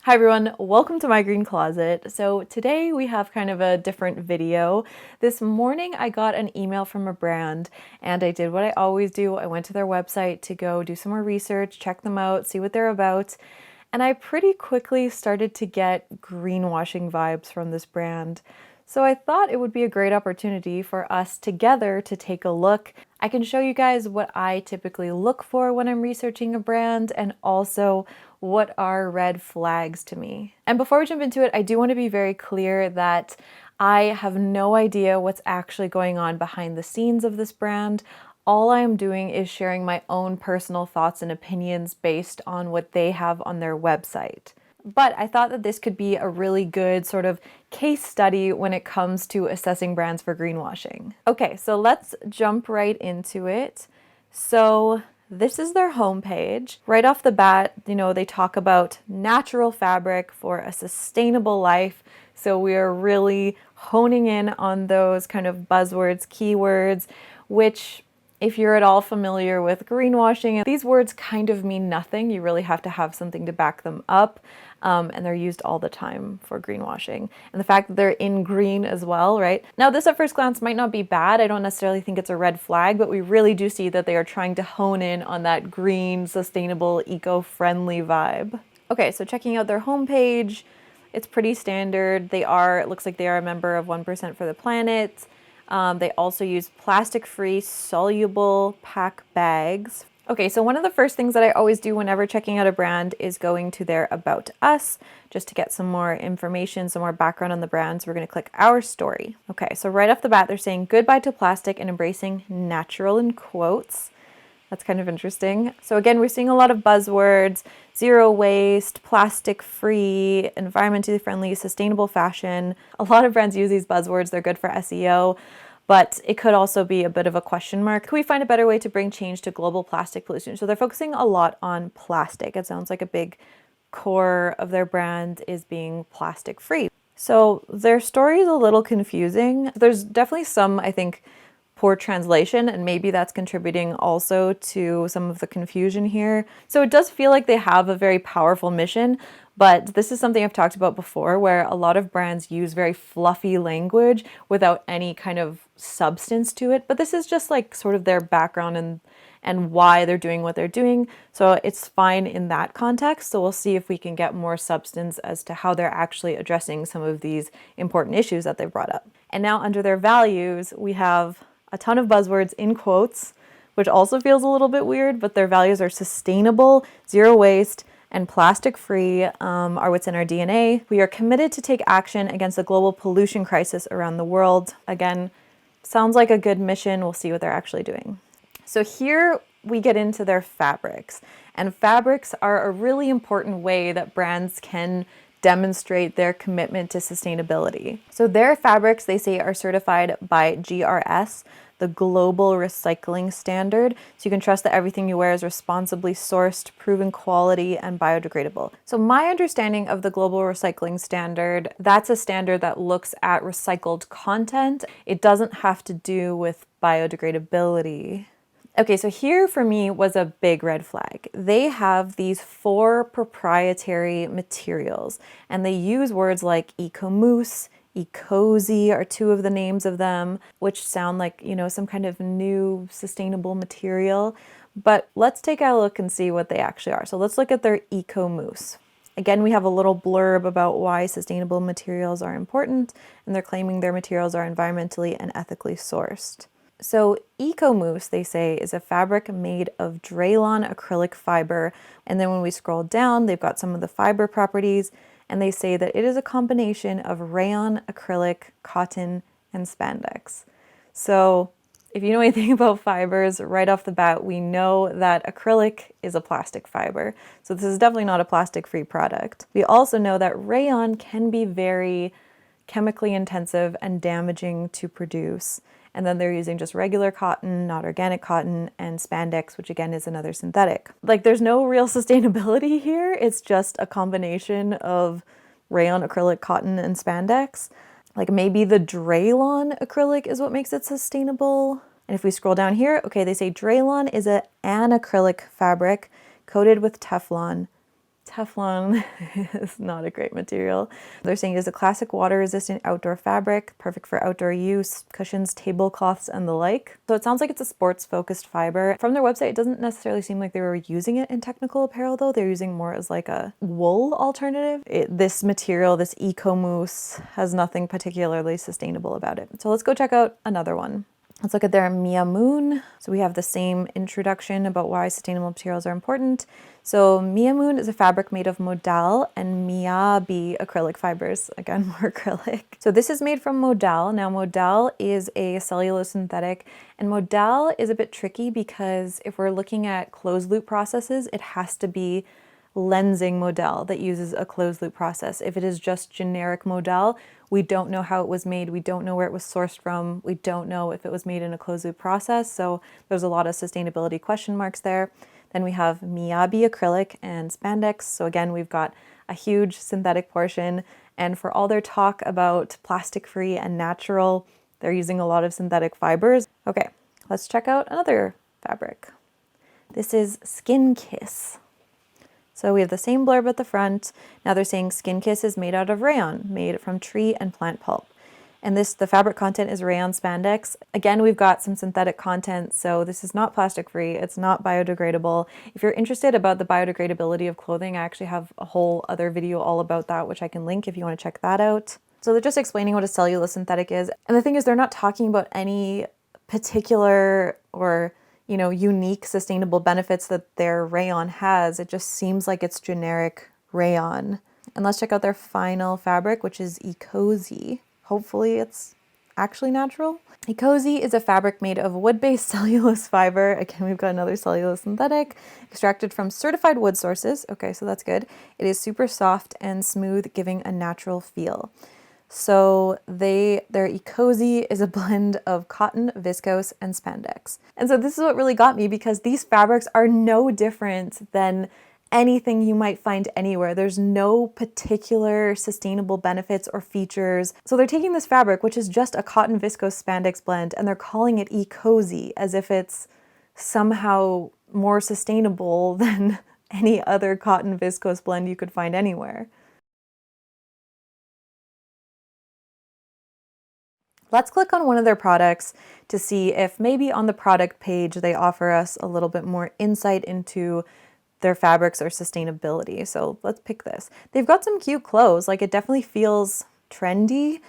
Hi everyone, welcome to my green closet. So today we have kind of a different video. This morning I got an email from a brand and I did what I always do. I went to their website to go do some more research, check them out, see what they're about. And I pretty quickly started to get greenwashing vibes from this brand. So I thought it would be a great opportunity for us together to take a look. I can show you guys what I typically look for when I'm researching a brand and also what are red flags to me. And before we jump into it, I do want to be very clear that I have no idea what's actually going on behind the scenes of this brand. All I'm doing is sharing my own personal thoughts and opinions based on what they have on their website. But I thought that this could be a really good sort of case study when it comes to assessing brands for greenwashing. Okay, so let's jump right into it. So this is their homepage. Right off the bat, they talk about natural fabric for a sustainable life. So we are really honing in on those kind of buzzwords, keywords, which if you're at all familiar with greenwashing, these words kind of mean nothing. You really have to have something to back them up. And they're used all the time for greenwashing. And the fact that they're in green as well, right? Now, this at first glance might not be bad. I don't necessarily think it's a red flag, but we really do see that they are trying to hone in on that green, sustainable, eco-friendly vibe. Okay, so checking out their homepage, it's pretty standard. It looks like they are a member of 1% for the Planet. They also use plastic-free soluble pack bags. Okay, so one of the first things that I always do whenever checking out a brand is going to their About Us, just to get some more information, some more background on the brand. So we're going to click Our Story. Okay, so right off the bat, they're saying goodbye to plastic and embracing natural in quotes. That's kind of interesting. So again, we're seeing a lot of buzzwords: zero waste, plastic free, environmentally friendly, sustainable fashion. A lot of brands use these buzzwords. They're good for SEO. But it could also be a bit of a question mark. Could we find a better way to bring change to global plastic pollution? So they're focusing a lot on plastic. It sounds like a big core of their brand is being plastic free. So their story is a little confusing. There's definitely some, I think, poor translation, and maybe that's contributing also to some of the confusion here. So it does feel like they have a very powerful mission, but this is something I've talked about before, where a lot of brands use very fluffy language without any kind of substance to it. But this is just like sort of their background and why they're doing what they're doing. So it's fine in that context. So we'll see if we can get more substance as to how they're actually addressing some of these important issues that they've brought up. And now under their values, we have a ton of buzzwords in quotes, which also feels a little bit weird, but their values are sustainable, zero waste, and plastic-free are what's in our DNA. We are committed to take action against the global pollution crisis around the world. Again, sounds like a good mission. We'll see what they're actually doing. So here we get into their fabrics. And fabrics are a really important way that brands can demonstrate their commitment to sustainability. So their fabrics, they say, are certified by GRS, the Global Recycling Standard. So you can trust that everything you wear is responsibly sourced, proven quality, and biodegradable. So my understanding of the Global Recycling Standard, that's a standard that looks at recycled content. It doesn't have to do with biodegradability. Okay, so here for me was a big red flag. They have these 4 proprietary materials, and they use words like eco-mousse, ecozy are 2 of the names of them, which sound like, some kind of new sustainable material. But let's take a look and see what they actually are. So let's look at their eco-mousse. Again, we have a little blurb about why sustainable materials are important, and they're claiming their materials are environmentally and ethically sourced. So eco-mousse, they say, is a fabric made of Draylon acrylic fiber. And then when we scroll down, they've got some of the fiber properties, and they say that it is a combination of rayon, acrylic, cotton, and spandex. So if you know anything about fibers, right off the bat, we know that acrylic is a plastic fiber. So this is definitely not a plastic-free product. We also know that rayon can be very chemically intensive and damaging to produce. And then they're using just regular cotton, not organic cotton, and spandex, which again is another synthetic. Like, there's no real sustainability here. It's just a combination of rayon, acrylic, cotton, and spandex. Like, maybe the Draylon acrylic is what makes it sustainable. And if we scroll down here, okay, they say Draylon is an acrylic fabric coated with Teflon Teflon is not a great material. They're saying it is a classic water-resistant outdoor fabric, perfect for outdoor use, cushions, tablecloths, and the like. So it sounds like it's a sports-focused fiber. From their website, it doesn't necessarily seem like they were using it in technical apparel, though. They're using more as like a wool alternative. This material, this eco mousse, has nothing particularly sustainable about it. So let's go check out another one. Let's look at their Mia Moon. So we have the same introduction about why sustainable materials are important. So Mia Moon is a fabric made of modal and miyabi acrylic fibers. Again, more acrylic. So this is made from modal. Now modal is a cellulose synthetic, and modal is a bit tricky because if we're looking at closed loop processes, it has to be lensing modal that uses a closed loop process. If it is just generic modal, we don't know how it was made. We don't know where it was sourced from. We don't know if it was made in a closed loop process. So there's a lot of sustainability question marks there. Then we have miyabi acrylic and spandex. So again, we've got a huge synthetic portion. And for all their talk about plastic-free and natural, they're using a lot of synthetic fibers. Okay, let's check out another fabric. This is Skin Kiss. So we have the same blurb at the front. Now they're saying Skin Kiss is made out of rayon, made from tree and plant pulp. And the fabric content is rayon spandex. Again, we've got some synthetic content, so this is not plastic free, it's not biodegradable. If you're interested about the biodegradability of clothing, I actually have a whole other video all about that, which I can link if you want to check that out. So they're just explaining what a cellulose synthetic is. And the thing is, they're not talking about any particular or unique sustainable benefits that their rayon has. It just seems like it's generic rayon. And let's check out their final fabric, which is Ecozy. Hopefully it's actually natural. Ecozy is a fabric made of wood-based cellulose fiber. Again, we've got another cellulose synthetic extracted from certified wood sources. Okay, so that's good. It is super soft and smooth, giving a natural feel. So their Ecozy is a blend of cotton, viscose, and spandex. And so this is what really got me, because these fabrics are no different than anything you might find anywhere. There's no particular sustainable benefits or features. So they're taking this fabric, which is just a cotton, viscose, spandex blend, and they're calling it Ecozy as if it's somehow more sustainable than any other cotton, viscose blend you could find anywhere. Let's click on one of their products to see if maybe on the product page they offer us a little bit more insight into their fabrics or sustainability. So let's pick this. They've got some cute clothes. Like, it definitely feels trendy,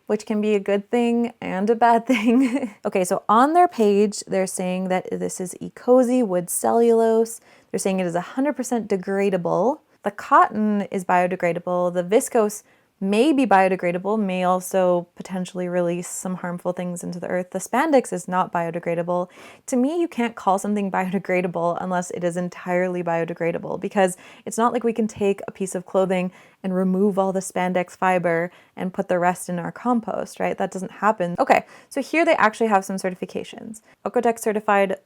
which can be a good thing and a bad thing. Okay, so on their page, they're saying that this is Ecozy wood cellulose. They're saying it is 100% degradable. The cotton is biodegradable. The viscose may be biodegradable, may also potentially release some harmful things into the earth. The spandex is not biodegradable. To me, you can't call something biodegradable unless it is entirely biodegradable, because it's not like we can take a piece of clothing and remove all the spandex fiber and put the rest in our compost, right? That doesn't happen. Okay, so here they actually have some certifications. Oeko-Tex certified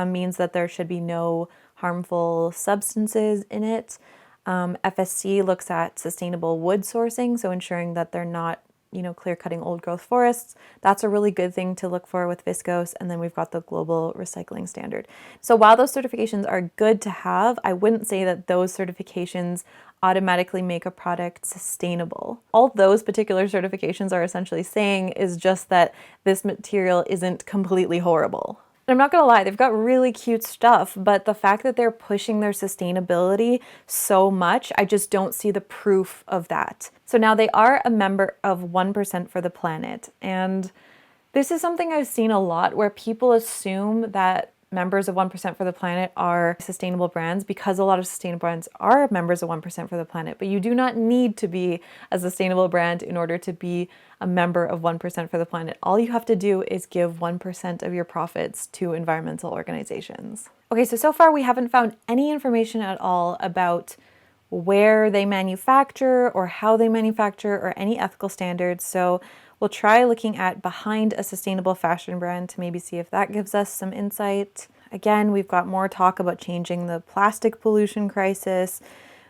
means that there should be no harmful substances in it. FSC looks at sustainable wood sourcing, so ensuring that they're not, clear-cutting old-growth forests. That's a really good thing to look for with viscose. And then we've got the global recycling standard. So while those certifications are good to have, I wouldn't say that those certifications automatically make a product sustainable. All those particular certifications are essentially saying is just that this material isn't completely horrible. And I'm not gonna lie, they've got really cute stuff, but the fact that they're pushing their sustainability so much, I just don't see the proof of that. So now they are a member of 1% for the Planet. And this is something I've seen a lot, where people assume that members of 1% for the Planet are sustainable brands, because a lot of sustainable brands are members of 1% for the Planet. But you do not need to be a sustainable brand in order to be a member of 1% for the Planet. All you have to do is give 1% of your profits to environmental organizations. Okay, so far we haven't found any information at all about where they manufacture or how they manufacture or any ethical standards. So we'll try looking at behind a sustainable fashion brand to maybe see if that gives us some insight. Again, we've got more talk about changing the plastic pollution crisis,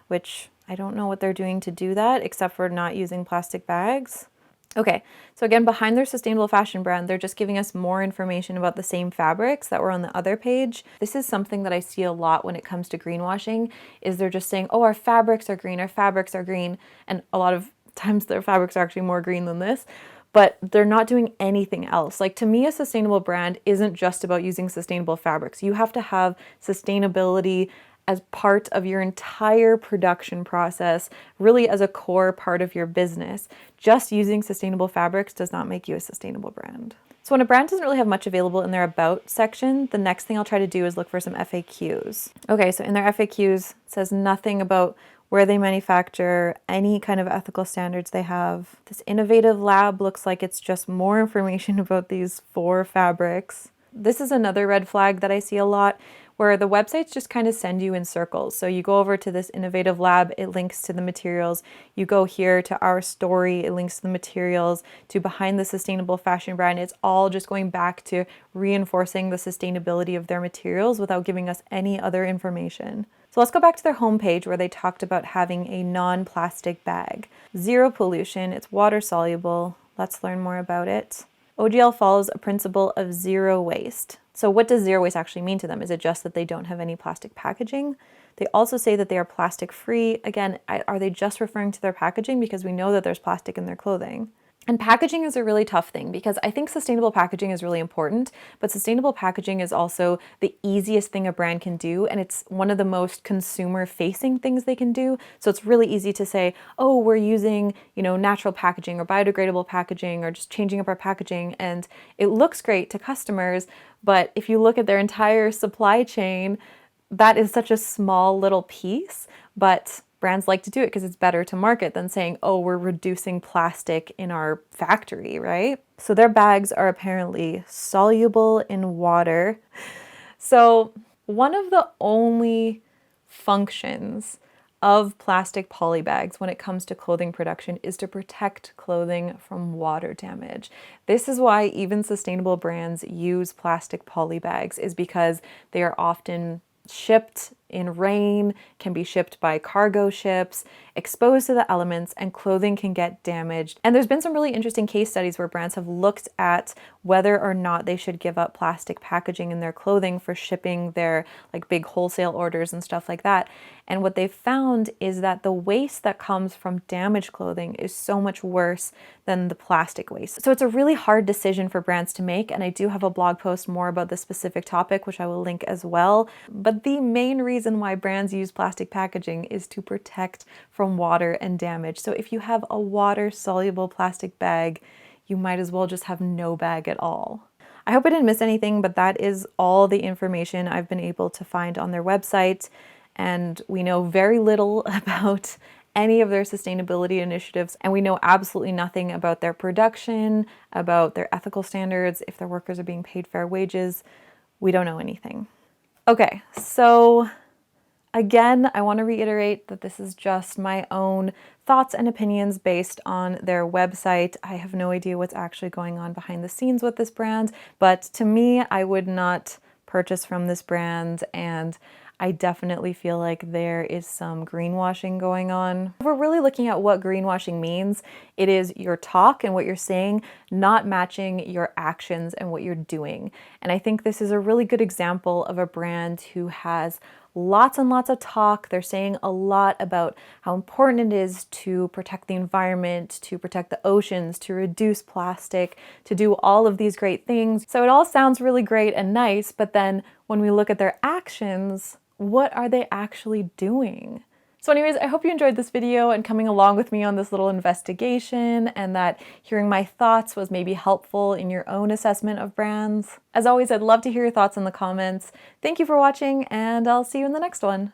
which I don't know what they're doing to do that, except for not using plastic bags. Okay, so again, behind their sustainable fashion brand, they're just giving us more information about the same fabrics that were on the other page. This is something that I see a lot when it comes to greenwashing, is they're just saying, oh, our fabrics are green, our fabrics are green. And a lot of times their fabrics are actually more green than this, but they're not doing anything else. Like, to me, a sustainable brand isn't just about using sustainable fabrics. You have to have sustainability as part of your entire production process, really as a core part of your business. Just using sustainable fabrics does not make you a sustainable brand. So when a brand doesn't really have much available in their About section, the next thing I'll try to do is look for some FAQs. Okay, so in their FAQs, it says nothing about where they manufacture, any kind of ethical standards they have. This innovative lab looks like it's just more information about these 4 fabrics. This is another red flag that I see a lot, where the websites just kind of send you in circles. So you go over to this innovative lab, it links to the materials. You go here to our story, it links to the materials, to behind the sustainable fashion brand. It's all just going back to reinforcing the sustainability of their materials without giving us any other information. So let's go back to their homepage where they talked about having a non-plastic bag. Zero pollution, it's water soluble. Let's learn more about it. OGL follows a principle of zero waste. So what does zero waste actually mean to them? Is it just that they don't have any plastic packaging? They also say that they are plastic free. Again, are they just referring to their packaging? Because we know that there's plastic in their clothing. And packaging is a really tough thing, because I think sustainable packaging is really important, but sustainable packaging is also the easiest thing a brand can do, and it's one of the most consumer-facing things they can do. So it's really easy to say, oh, we're using, natural packaging or biodegradable packaging or just changing up our packaging, and it looks great to customers, but if you look at their entire supply chain, that is such a small little piece, but brands like to do it because it's better to market than saying, oh, we're reducing plastic in our factory, right? So their bags are apparently soluble in water. So one of the only functions of plastic poly bags when it comes to clothing production is to protect clothing from water damage. This is why even sustainable brands use plastic poly bags, is because they are often shipped in rain, can be shipped by cargo ships, exposed to the elements, and clothing can get damaged. And there's been some really interesting case studies where brands have looked at whether or not they should give up plastic packaging in their clothing for shipping their big wholesale orders and stuff like that. And what they've found is that the waste that comes from damaged clothing is so much worse than the plastic waste. So it's a really hard decision for brands to make, and I do have a blog post more about this specific topic, which I will link as well. But the main reason why brands use plastic packaging is to protect from water and damage. So if you have a water-soluble plastic bag, you might as well just have no bag at all. I hope I didn't miss anything, but that is all the information I've been able to find on their website, and we know very little about any of their sustainability initiatives, and we know absolutely nothing about their production, about their ethical standards, if their workers are being paid fair wages. We don't know anything. Okay, so again, I want to reiterate that this is just my own thoughts and opinions based on their website. I have no idea what's actually going on behind the scenes with this brand, but to me, I would not purchase from this brand, and I definitely feel like there is some greenwashing going on. If we're really looking at what greenwashing means, it is your talk and what you're saying not matching your actions and what you're doing. And I think this is a really good example of a brand who has lots and lots of talk. They're saying a lot about how important it is to protect the environment, to protect the oceans, to reduce plastic, to do all of these great things. So it all sounds really great and nice, but then when we look at their actions, what are they actually doing? So anyways, I hope you enjoyed this video and coming along with me on this little investigation, and that hearing my thoughts was maybe helpful in your own assessment of brands. As always, I'd love to hear your thoughts in the comments. Thank you for watching, and I'll see you in the next one.